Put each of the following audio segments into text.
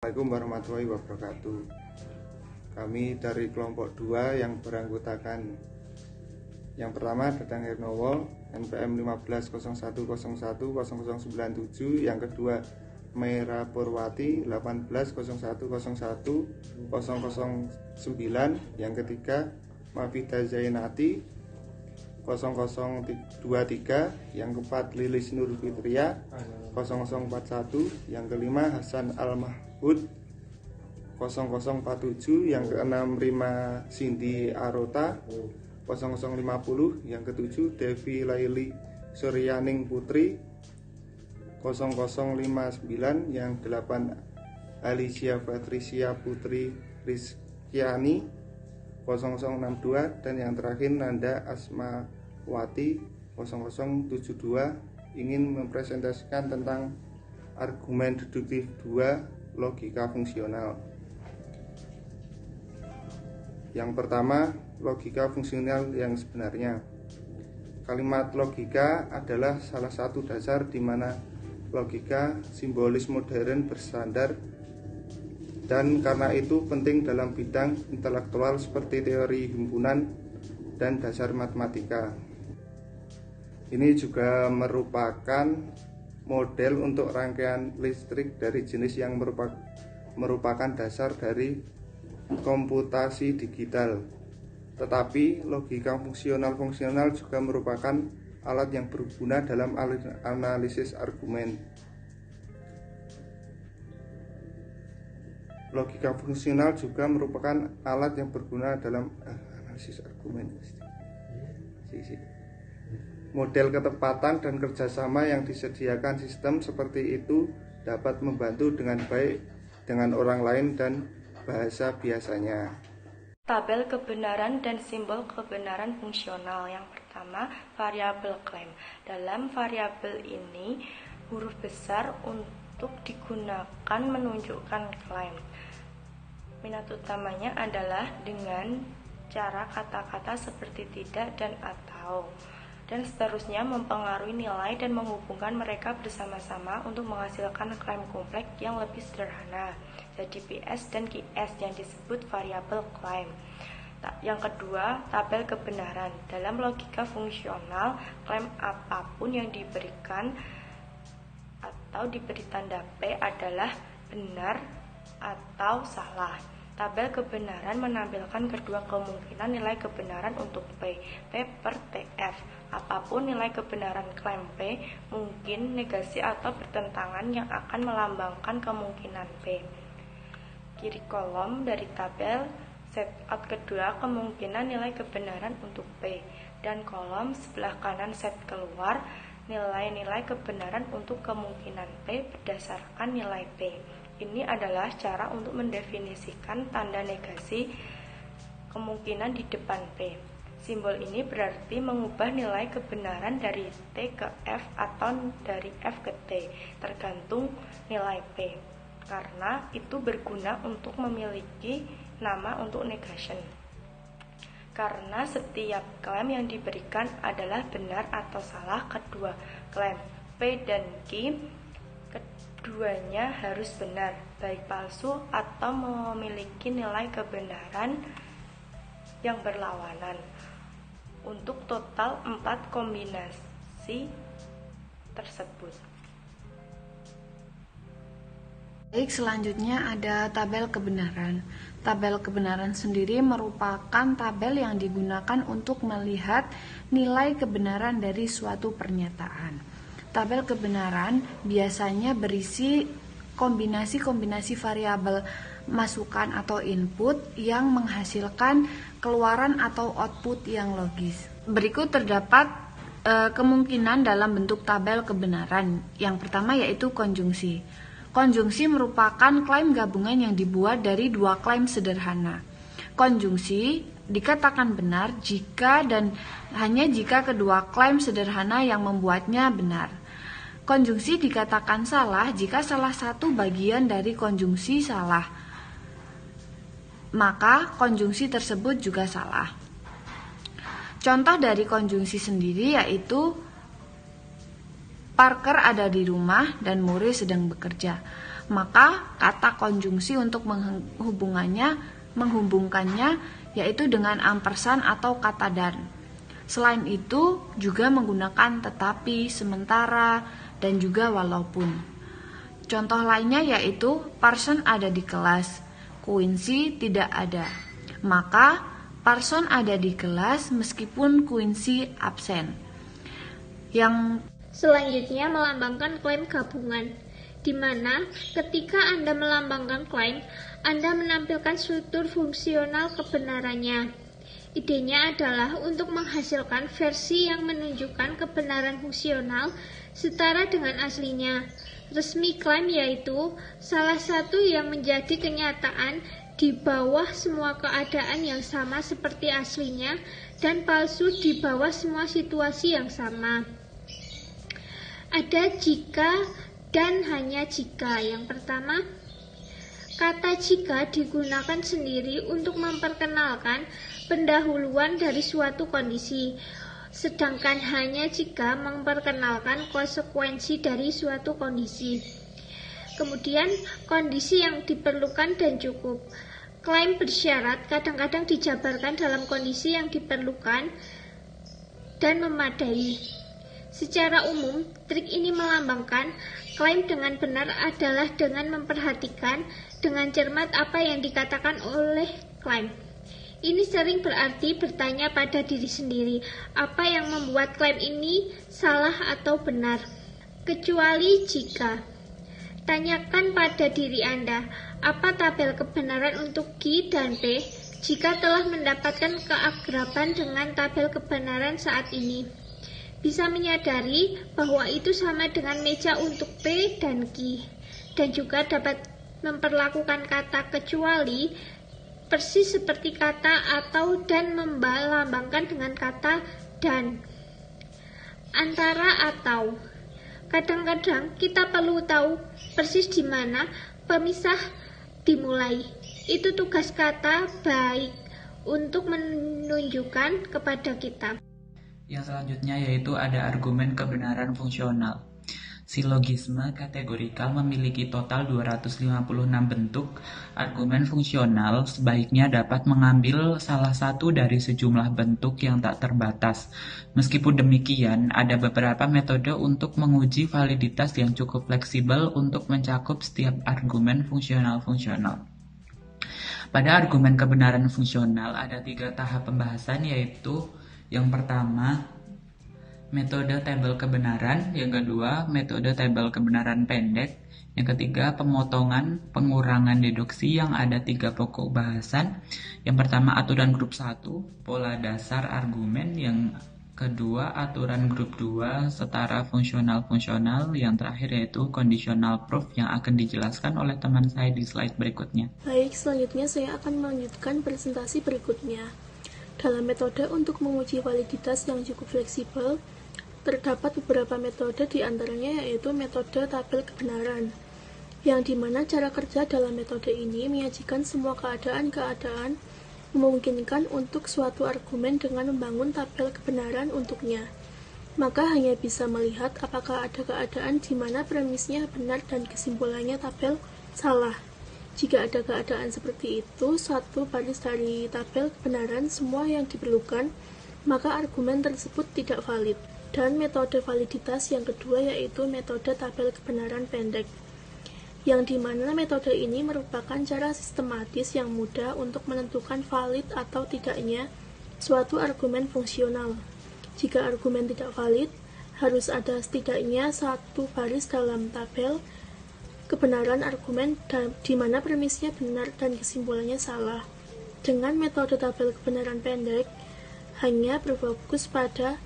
Assalamualaikum warahmatullahi wabarakatuh. Kami dari kelompok 2 yang beranggotakan yang pertama Dadang Hernowo NPM 1501010097, yang kedua Mera Purwati 1801010009, yang ketiga Mafida Zainati 0023, yang keempat Lilis Nur Fitria 0041, yang kelima Hasan Al Mahmud 0047, yang keenam Rima Cindy Arota 0050, yang ketujuh Devi Laili Suryaning Putri 0059, yang delapan Alicia Patricia Putri Rizkyani 0062, dan yang terakhir Nanda Asmawati 0072 ingin mempresentasikan tentang argumen deduktif 2 logika fungsional. Yang pertama, logika fungsional yang sebenarnya. Kalimat logika adalah salah satu dasar di mana logika simbolis modern bersandar, dan karena itu penting dalam bidang intelektual seperti teori himpunan dan dasar matematika. Ini juga merupakan model untuk rangkaian listrik dari jenis yang merupakan dasar dari komputasi digital. Tetapi logika fungsional juga merupakan alat yang berguna dalam analisis argumen. Logika fungsional juga merupakan alat yang berguna dalam analisis argumen. Model ketepatan dan kerjasama yang disediakan sistem seperti itu dapat membantu dengan baik dengan orang lain dan bahasa biasanya. Tabel kebenaran dan simbol kebenaran fungsional. Yang pertama, variabel klaim. Dalam variabel ini, huruf besar untuk digunakan menunjukkan klaim. Minat utamanya adalah dengan cara kata-kata seperti tidak dan atau, dan seterusnya mempengaruhi nilai dan menghubungkan mereka bersama-sama untuk menghasilkan klaim kompleks yang lebih sederhana. Jadi PS dan QS yang disebut variabel klaim. Yang kedua, tabel kebenaran. Dalam logika fungsional, klaim apapun yang diberikan atau diberi tanda P adalah benar atau salah. Tabel kebenaran menampilkan kedua kemungkinan nilai kebenaran untuk P per TF. Apapun nilai kebenaran klaim P, mungkin negasi atau bertentangan yang akan melambangkan kemungkinan P. Kiri kolom dari tabel set out kedua kemungkinan nilai kebenaran untuk P, dan kolom sebelah kanan set keluar nilai-nilai kebenaran untuk kemungkinan P berdasarkan nilai P. Ini adalah cara untuk mendefinisikan tanda negasi kemungkinan di depan P. Simbol ini berarti mengubah nilai kebenaran dari T ke F atau dari F ke T, tergantung nilai P. Karena itu berguna untuk memiliki nama untuk negation. Karena setiap klaim yang diberikan adalah benar atau salah, kedua klaim P dan Q keduanya harus benar, baik palsu atau memiliki nilai kebenaran yang berlawanan untuk total 4 kombinasi tersebut. Baik, selanjutnya ada tabel kebenaran. Tabel kebenaran sendiri merupakan tabel yang digunakan untuk melihat nilai kebenaran dari suatu pernyataan. Tabel kebenaran biasanya berisi kombinasi-kombinasi variabel masukan atau input yang menghasilkan keluaran atau output yang logis. Berikut terdapat kemungkinan dalam bentuk tabel kebenaran. Yang pertama yaitu konjungsi. Konjungsi merupakan klaim gabungan yang dibuat dari dua klaim sederhana. Konjungsi dikatakan benar jika dan hanya jika kedua klaim sederhana yang membuatnya benar. Konjungsi dikatakan salah jika salah satu bagian dari konjungsi salah, maka konjungsi tersebut juga salah. Contoh dari konjungsi sendiri yaitu Parker ada di rumah dan Murray sedang bekerja. maka kata konjungsi untuk menghubungkannya yaitu dengan ampersand atau kata dan. Selain itu juga menggunakan tetapi, sementara, dan juga walaupun. Contoh lainnya yaitu Parson ada di kelas, Quincy tidak ada. Maka Parson ada di kelas meskipun Quincy absen. Yang selanjutnya melambangkan klaim gabungan, di mana ketika Anda melambangkan klaim, Anda menampilkan struktur fungsional kebenarannya. Idenya adalah untuk menghasilkan versi yang menunjukkan kebenaran fungsional setara dengan aslinya. Resmi klaim yaitu salah satu yang menjadi kenyataan di bawah semua keadaan yang sama seperti aslinya dan palsu di bawah semua situasi yang sama. Ada jika dan hanya jika. Yang pertama, kata jika digunakan sendiri untuk memperkenalkan pendahuluan dari suatu kondisi, sedangkan hanya jika memperkenalkan konsekuensi dari suatu kondisi. Kemudian, kondisi yang diperlukan dan cukup. Klaim bersyarat kadang-kadang dijabarkan dalam kondisi yang diperlukan dan memadai. Secara umum, trik ini melambangkan klaim dengan benar adalah dengan memperhatikan dengan cermat apa yang dikatakan oleh klaim. Ini sering berarti bertanya pada diri sendiri, apa yang membuat klaim ini salah atau benar. Kecuali jika, tanyakan pada diri Anda, apa tabel kebenaran untuk Q dan P jika telah mendapatkan keakraban dengan tabel kebenaran saat ini. Bisa menyadari bahwa itu sama dengan meja untuk P dan Q, dan juga dapat memperlakukan kata kecuali persis seperti kata atau dan melambangkan dengan kata dan. Antara atau. Kadang-kadang kita perlu tahu persis di mana pemisah dimulai. Itu tugas kata baik untuk menunjukkan kepada kita. Yang selanjutnya yaitu ada argumen kebenaran fungsional. Silogisme kategorikal memiliki total 256 bentuk. Argumen fungsional sebaiknya dapat mengambil salah satu dari sejumlah bentuk yang tak terbatas. Meskipun demikian, ada beberapa metode untuk menguji validitas yang cukup fleksibel untuk mencakup setiap argumen fungsional. Pada argumen kebenaran fungsional ada 3 tahap pembahasan, yaitu yang pertama, metode tabel kebenaran. Yang kedua, metode tabel kebenaran pendek. Yang ketiga, pemotongan pengurangan deduksi yang ada 3 pokok bahasan. Yang pertama, aturan grup 1, pola dasar argumen. Yang kedua, aturan grup 2, setara fungsional-fungsional. Yang terakhir yaitu conditional proof yang akan dijelaskan oleh teman saya di slide berikutnya. Baik, selanjutnya saya akan melanjutkan presentasi berikutnya. Dalam metode untuk menguji validitas yang cukup fleksibel, terdapat beberapa metode diantaranya yaitu metode tabel kebenaran, yang dimana cara kerja dalam metode ini menyajikan semua keadaan-keadaan memungkinkan untuk suatu argumen dengan membangun tabel kebenaran untuknya. Maka hanya bisa melihat apakah ada keadaan di mana premisnya benar dan kesimpulannya tabel salah. Jika ada keadaan seperti itu, satu baris dari tabel kebenaran semua yang diperlukan, maka argumen tersebut tidak valid. Dan metode validitas yang kedua yaitu metode tabel kebenaran pendek, yang dimana metode ini merupakan cara sistematis yang mudah untuk menentukan valid atau tidaknya suatu argumen fungsional. Jika argumen tidak valid, harus ada setidaknya satu baris dalam tabel kebenaran argumen di mana premisnya benar dan kesimpulannya salah. Dengan metode tabel kebenaran pendek, hanya berfokus pada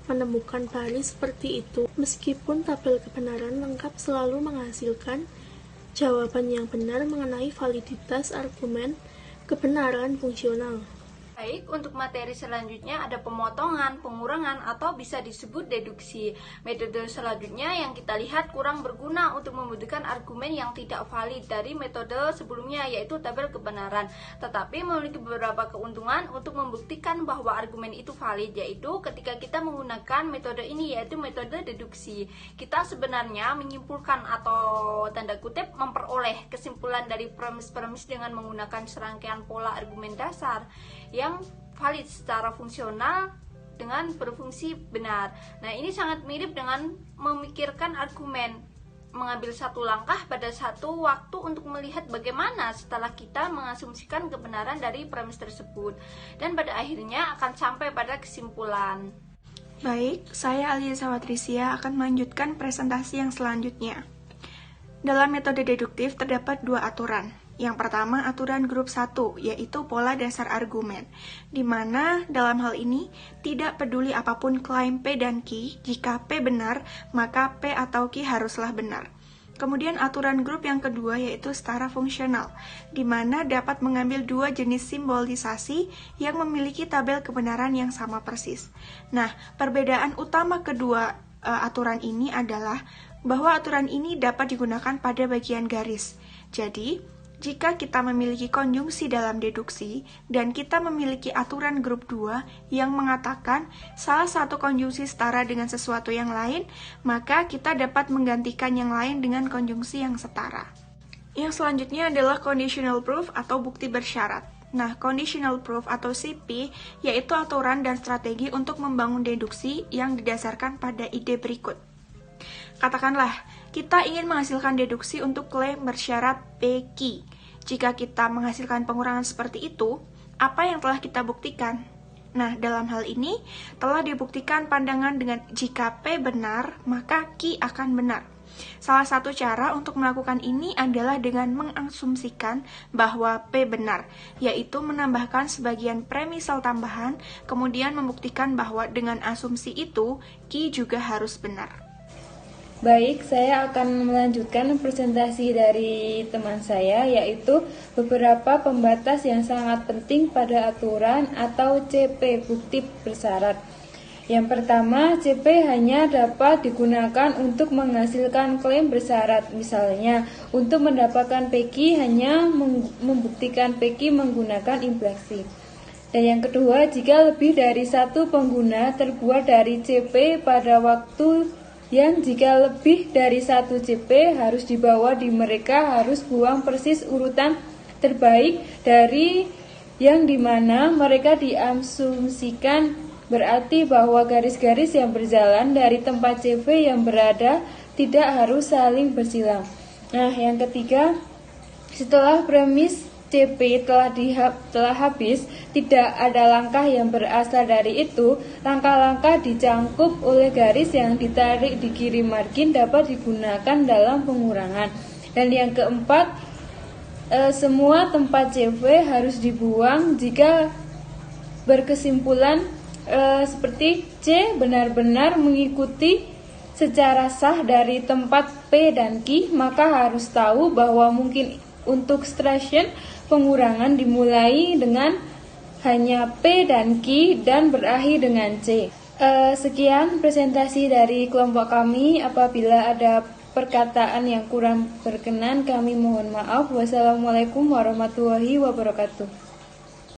menemukan baris seperti itu, meskipun tabel kebenaran lengkap selalu menghasilkan jawaban yang benar mengenai validitas argumen kebenaran fungsional. Baik, untuk materi selanjutnya ada pemotongan, pengurangan, atau bisa disebut deduksi. Metode selanjutnya yang kita lihat kurang berguna untuk membuktikan argumen yang tidak valid dari metode sebelumnya, yaitu tabel kebenaran. Tetapi memiliki beberapa keuntungan untuk membuktikan bahwa argumen itu valid, yaitu ketika kita menggunakan metode ini, yaitu metode deduksi. Kita sebenarnya menyimpulkan atau tanda kutip memperoleh kesimpulan dari premis-premis dengan menggunakan serangkaian pola argumen dasar yang valid secara fungsional dengan berfungsi benar. Nah, ini sangat mirip dengan memikirkan argumen, mengambil satu langkah pada satu waktu untuk melihat bagaimana setelah kita mengasumsikan kebenaran dari premis tersebut, dan pada akhirnya akan sampai pada kesimpulan. Baik, saya Alia Sawatrisia akan melanjutkan presentasi yang selanjutnya. Dalam metode deduktif terdapat dua aturan. Yang pertama, aturan grup 1, yaitu pola dasar argumen, di mana dalam hal ini tidak peduli apapun klaim P dan Q, jika P benar, maka P atau Q haruslah benar. Kemudian aturan grup yang kedua yaitu setara fungsional, di mana dapat mengambil dua jenis simbolisasi yang memiliki tabel kebenaran yang sama persis. Nah, perbedaan utama kedua aturan ini adalah bahwa aturan ini dapat digunakan pada bagian garis. Jadi, jika kita memiliki konjungsi dalam deduksi dan kita memiliki aturan grup 2 yang mengatakan salah satu konjungsi setara dengan sesuatu yang lain, maka kita dapat menggantikan yang lain dengan konjungsi yang setara. Yang selanjutnya adalah conditional proof atau bukti bersyarat. Nah, conditional proof atau CP yaitu aturan dan strategi untuk membangun deduksi yang didasarkan pada ide berikut. Katakanlah, kita ingin menghasilkan deduksi untuk klaim bersyarat PQ. Jika kita menghasilkan pengurangan seperti itu, apa yang telah kita buktikan? Nah, dalam hal ini, telah dibuktikan pandangan dengan jika P benar, maka Q akan benar. Salah satu cara untuk melakukan ini adalah dengan mengasumsikan bahwa P benar, yaitu menambahkan sebagian premisal tambahan, kemudian membuktikan bahwa dengan asumsi itu, Q juga harus benar. Baik, saya akan melanjutkan presentasi dari teman saya, yaitu beberapa pembatas yang sangat penting pada aturan atau CP, bukti bersyarat. Yang pertama, CP hanya dapat digunakan untuk menghasilkan klaim bersyarat. Misalnya, untuk mendapatkan PQ hanya membuktikan PQ menggunakan infleksi. Dan yang kedua, jika lebih dari satu pengguna terbuat dari CP pada waktu yang jika lebih dari satu CP harus dibawa di mereka harus buang persis urutan terbaik dari yang dimana mereka diasumsikan, berarti bahwa garis-garis yang berjalan dari tempat CP yang berada tidak harus saling bersilang. Nah, yang ketiga, setelah premis CP telah habis, tidak ada langkah yang berasal dari itu. Langkah-langkah dicangkup oleh garis yang ditarik di kiri margin dapat digunakan dalam pengurangan. Dan yang keempat, semua tempat CP harus dibuang jika berkesimpulan seperti C benar-benar mengikuti secara sah dari tempat P dan Q, maka harus tahu bahwa mungkin untuk extraction pengurangan dimulai dengan hanya P dan Q dan berakhir dengan C. Sekian presentasi dari kelompok kami. Apabila ada perkataan yang kurang berkenan, kami mohon maaf. Wassalamualaikum warahmatullahi wabarakatuh.